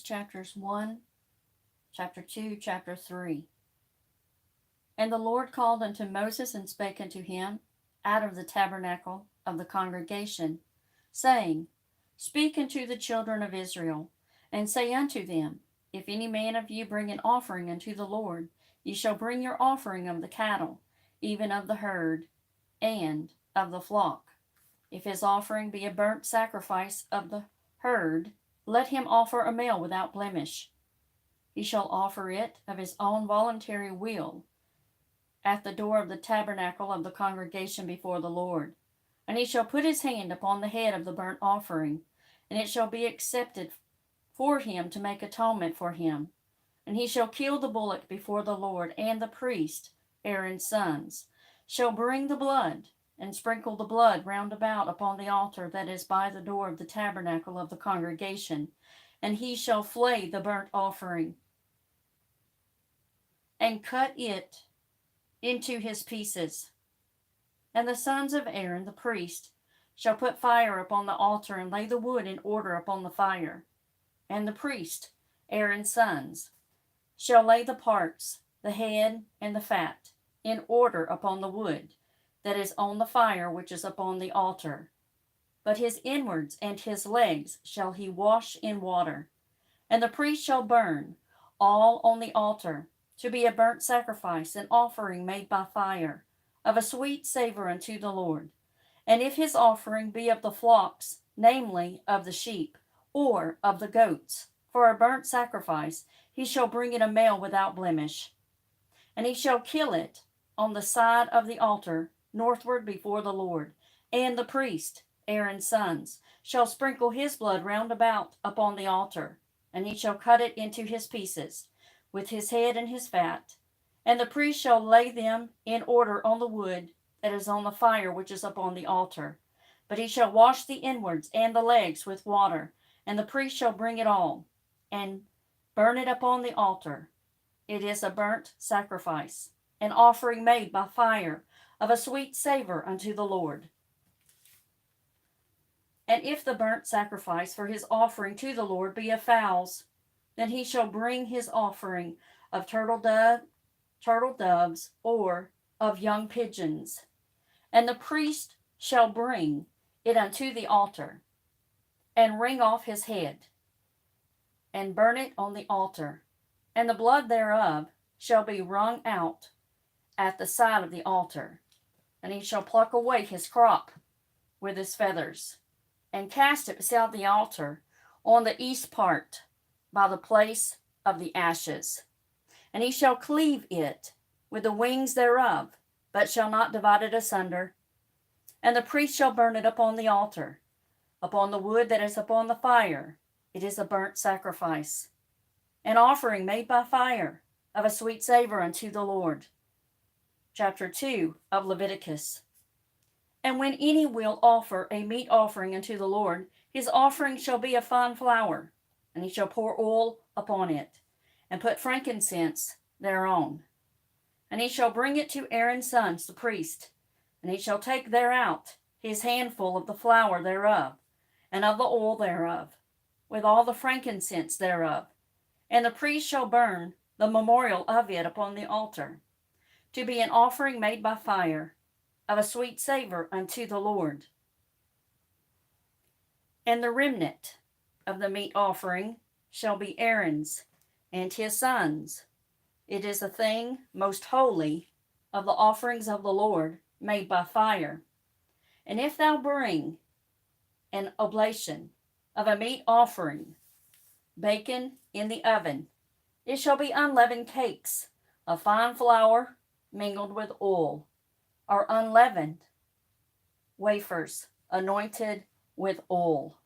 chapters 1, chapter 2, chapter 3. And the Lord called unto Moses and spake unto him out of the tabernacle of the congregation, saying, Speak unto the children of Israel, and say unto them, If any man of you bring an offering unto the Lord, ye shall bring your offering of the cattle, even of the herd, and of the flock. If his offering be a burnt sacrifice of the herd, let him offer a male without blemish. He shall offer it of his own voluntary will at the door of the tabernacle of the congregation before the Lord. And he shall put his hand upon the head of the burnt offering, and it shall be accepted for him to make atonement for him. And he shall kill the bullock before the Lord, and the priest, Aaron's sons, shall bring the blood, and sprinkle the blood round about upon the altar that is by the door of the tabernacle of the congregation. And he shall flay the burnt offering, and cut it into his pieces. And the sons of Aaron the priest shall put fire upon the altar, and lay the wood in order upon the fire. And the priest, Aaron's sons, shall lay the parts, the head and the fat, in order upon the wood that is on the fire which is upon the altar. But his inwards and his legs shall he wash in water. And the priest shall burn all on the altar, to be a burnt sacrifice, an offering made by fire, of a sweet savor unto the Lord. And if his offering be of the flocks, namely of the sheep, or of the goats, for a burnt sacrifice, he shall bring it a male without blemish. And he shall kill it on the side of the altar, northward before the Lord. And the priest, Aaron's sons, shall sprinkle his blood round about upon the altar, and he shall cut it into his pieces, with his head and his fat. And the priest shall lay them in order on the wood that is on the fire which is upon the altar. But he shall wash the inwards and the legs with water, and the priest shall bring it all, and burn it upon the altar. It is a burnt sacrifice, an offering made by fire, of a sweet savor unto the Lord. And if the burnt sacrifice for his offering to the Lord be of fowls, then he shall bring his offering of turtle doves, or of young pigeons. And the priest shall bring it unto the altar, and wring off his head, and burn it on the altar. And the blood thereof shall be wrung out at the side of the altar. And he shall pluck away his crop with his feathers, and cast it beside the altar on the east part, by the place of the ashes. And he shall cleave it with the wings thereof, but shall not divide it asunder. And the priest shall burn it upon the altar, upon the wood that is upon the fire. It is a burnt sacrifice, an offering made by fire, of a sweet savor unto the Lord. Chapter 2 of Leviticus. And when any will offer a meat offering unto the Lord, his offering shall be of fine flour, and he shall pour oil upon it, and put frankincense thereon. And he shall bring it to Aaron's sons the priest, and he shall take thereout his handful of the flour thereof, and of the oil thereof, with all the frankincense thereof. And the priest shall burn the memorial of it upon the altar, to be an offering made by fire, of a sweet savor unto the Lord. And the remnant of the meat offering shall be Aaron's and his sons. It is a thing most holy of the offerings of the Lord, made by fire. And if thou bring an oblation of a meat offering, baken in the oven, it shall be unleavened cakes of fine flour mingled with oil, or unleavened wafers anointed with oil.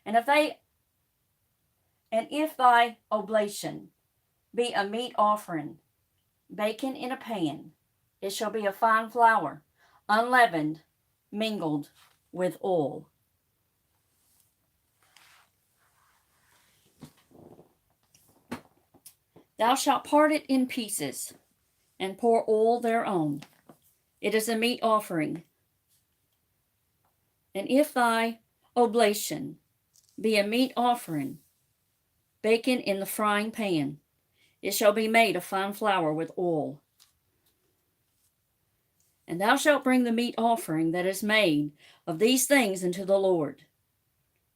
And if thy oblation be a meat offering, baken in a pan, it shall be of fine flour, unleavened, mingled with oil. Thou shalt part it in pieces, and pour oil thereon. It is a meat offering. And if thy oblation be a meat offering, baken in the frying pan. It shall be made of fine flour with oil. And thou shalt bring the meat offering that is made of these things unto the Lord.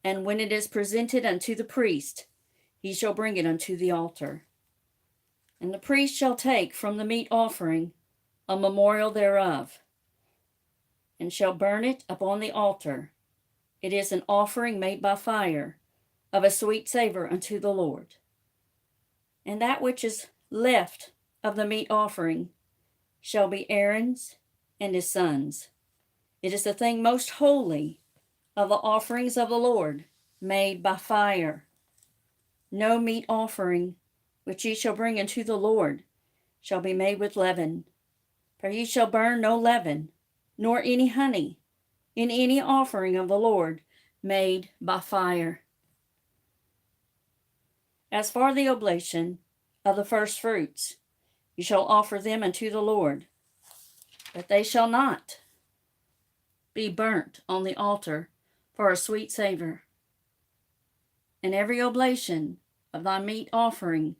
And when it is presented unto the priest, he shall bring it unto the altar. And the priest shall take from the meat offering a memorial thereof, and shall burn it upon the altar. It is an offering made by fire, of a sweet savor unto the Lord. And that which is left of the meat offering shall be Aaron's and his sons. It is the thing most holy of the offerings of the Lord, made by fire. No meat offering which ye shall bring unto the Lord shall be made with leaven, for ye shall burn no leaven, nor any honey, in any offering of the Lord made by fire. As for the oblation of the first fruits, you shall offer them unto the Lord, but they shall not be burnt on the altar for a sweet savor. And every oblation of thy meat offering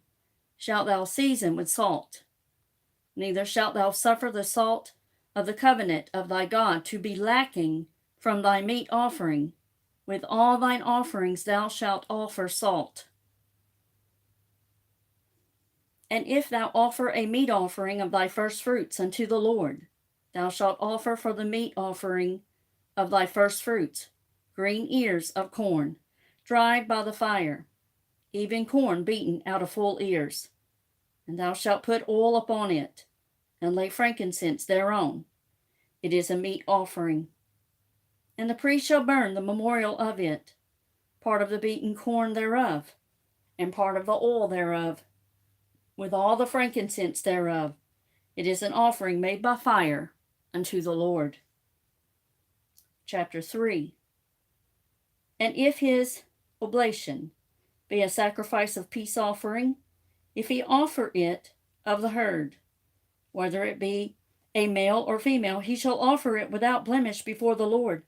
shalt thou season with salt. Neither shalt thou suffer the salt of the covenant of thy God to be lacking from thy meat offering. With all thine offerings thou shalt offer salt. And if thou offer a meat offering of thy first fruits unto the Lord, thou shalt offer for the meat offering of thy first fruits green ears of corn, dried by the fire, even corn beaten out of full ears. And thou shalt put oil upon it, and lay frankincense thereon. It is a meat offering. And the priest shall burn the memorial of it, part of the beaten corn thereof, and part of the oil thereof, with all the frankincense thereof. It is an offering made by fire unto the Lord. Chapter 3. And if his oblation be a sacrifice of peace offering, if he offer it of the herd, whether it be a male or female, he shall offer it without blemish before the Lord.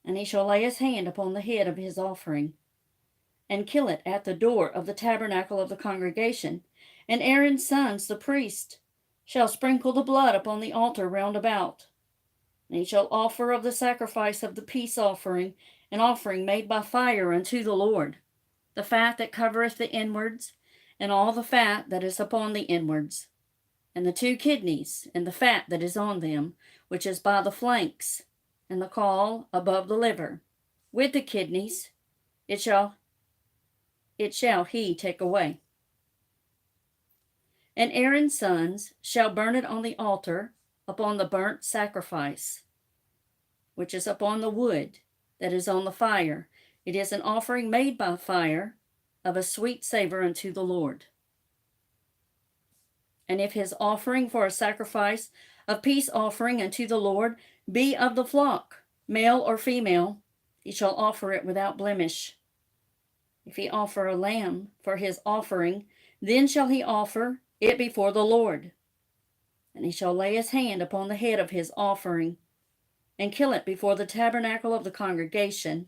And he shall lay his hand upon the head of his offering, and kill it at the door of the tabernacle of the congregation. And Aaron's sons, the priest, shall sprinkle the blood upon the altar round about. And he shall offer of the sacrifice of the peace offering an offering made by fire unto the Lord, the fat that covereth the inwards, and all the fat that is upon the inwards, and the 2 kidneys, and the fat that is on them, which is by the flanks, and the caul above the liver. With the kidneys it shall he take away. And Aaron's sons shall burn it on the altar upon the burnt sacrifice, which is upon the wood that is on the fire. It is an offering made by fire, of a sweet savor unto the Lord. And if his offering for a sacrifice of peace offering unto the Lord be of the flock, male or female, he shall offer it without blemish. If he offer a lamb for his offering, then shall he offer it before the Lord. And he shall lay his hand upon the head of his offering, and kill it before the tabernacle of the congregation.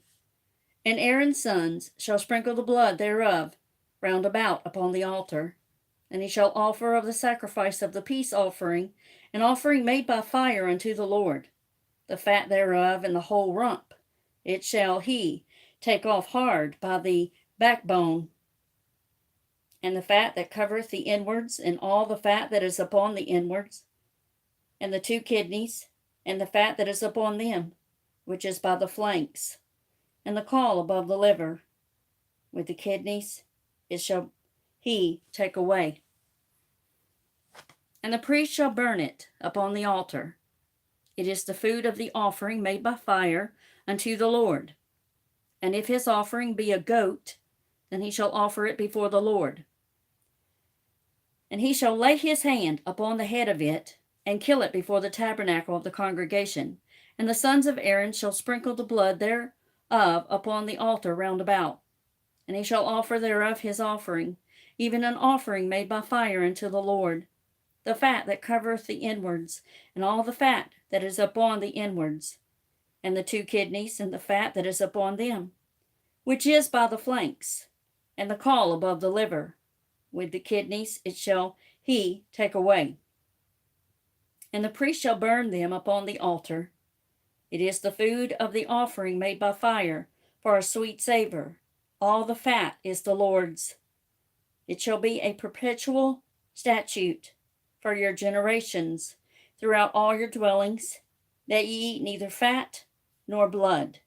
And Aaron's sons shall sprinkle the blood thereof round about upon the altar. And he shall offer of the sacrifice of the peace offering an offering made by fire unto the Lord, the fat thereof and the whole rump. It shall he take off hard by the backbone, and the fat that covereth the inwards, and all the fat that is upon the inwards, and the 2 kidneys, and the fat that is upon them, which is by the flanks, and the caul above the liver. With the kidneys it shall he take away. And the priest shall burn it upon the altar. It is the food of the offering made by fire unto the Lord. And if his offering be a goat, then he shall offer it before the Lord. And he shall lay his hand upon the head of it, and kill it before the tabernacle of the congregation. And the sons of Aaron shall sprinkle the blood thereof upon the altar round about. And he shall offer thereof his offering, even an offering made by fire unto the Lord, the fat that covereth the inwards, and all the fat that is upon the inwards, and the 2 kidneys, and the fat that is upon them, which is by the flanks, and the caul above the liver. With the kidneys it shall he take away. And the priest shall burn them upon the altar. It is the food of the offering made by fire, for a sweet savor. All the fat is the Lord's. It shall be a perpetual statute for your generations throughout all your dwellings, that ye eat neither fat nor blood.